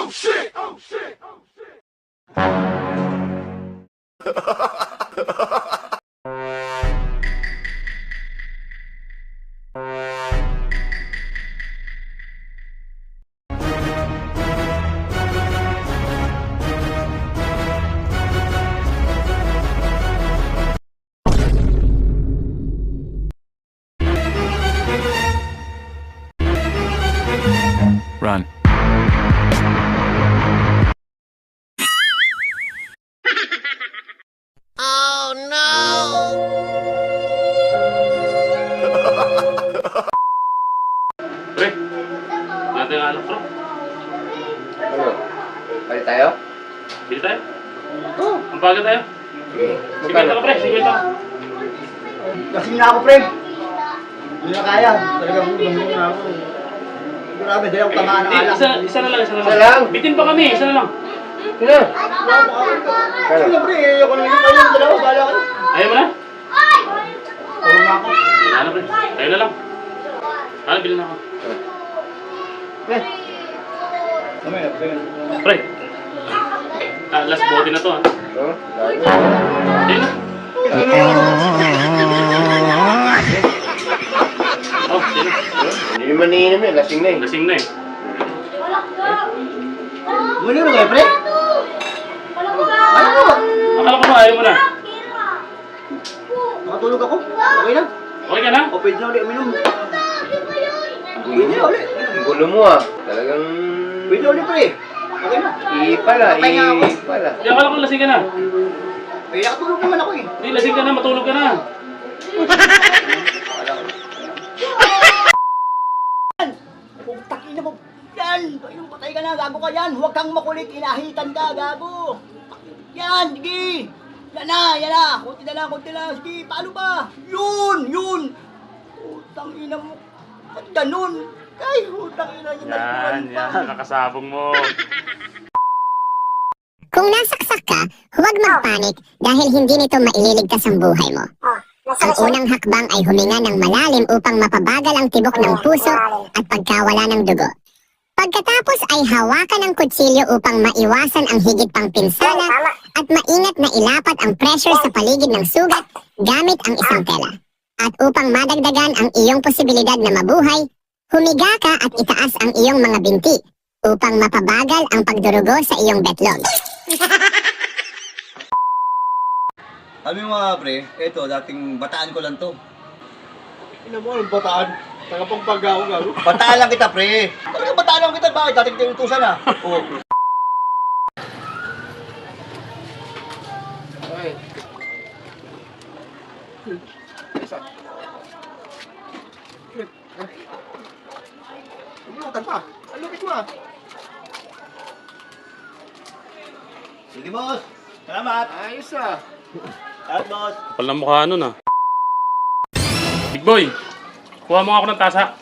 Oh shit! Oh shit! Oh shit! Run. Oh no! Pre, natin ang alak, bro. Ano? Balik tayo? Bili tayo. Oo. Ang baga tayo. Sige. 50 ka, pre. 50 ka. Lasing na ako, pre. Hindi na kaya. Talagang ulam na ako. Grabe, dahil ako tamaan ng alak. Isa na lang, isa na lang. Isa lang? Bitin pa kami, isa na lang. Sino? Sige, pre. Ako na yung kanyang dalawa. Bala ka na. Ayaw mo na? Tulong na ako. Ano, pre? Tayo na lang. Ano, bilhin na ako. Pre. Mamaya, pre. Pre. Last body na to, ha? Oo. Ayun na. Oh, sino? Hindi naman iinom eh. Lasing na eh. Lasing na eh. Muli mo kayo, pre. Ano mo? Akala ko na, ayaw mo na. Nakatulog ako. Okay na. Okay ka na? O, pwede na ulit uminom. Pwede na ulit. Ang gulo mo ah. Talagang... Pwede na ulit, pre. Okay na. Ipala. Papahinga ako. Ipala. Hindi, akala ko lasing ka na. Pwede nakatulog naman ako eh. Hindi, lasing ka na, matulog ka na. Putak ina mo. Yan. Ayun, patay ka na. Gago ka yan. Huwag kang makulit. Inahitan ka. Gago. Yan. Sige. Yan na. Yan na. Kunti na lang. Kunti na lang. Sige. Paano ba? Yun. Yun. Putang ina mo. Ba't ganun? Ay, putang ina niya. Yan, yan. Nakasabong mo. Kung nasaksak ka, huwag magpanik dahil hindi nito maililigtas ang buhay mo. Ang unang hakbang ay huminga ng malalim upang mapabagal ang tibok ng puso at pagkawala ng dugo. Pagkatapos ay hawakan ng kutsilyo upang maiwasan ang higit pang pinsala at maingat na ilapat ang pressure sa paligid ng sugat gamit ang isang tela. At upang madagdagan ang iyong posibilidad na mabuhay, humiga ka at itaas ang iyong mga binti upang mapabagal ang pagdurugo sa iyong betlog. Kami mga pre, eto, dating bataan ko lang to. Ina mo, anong bataan? Tagapang pag-ako gago. Bataan lang kita, pre. Talagang bataan lang kita, bakit? Dating tinutusan ah. Oo. Okay. Umutan pa. Ang lupit mo ah. Sige, boss. Salamat. Ayos ah. Salamat, boss. Kapal na mukha nun, ah. Big boy, kuha mo nga ako ng tasa.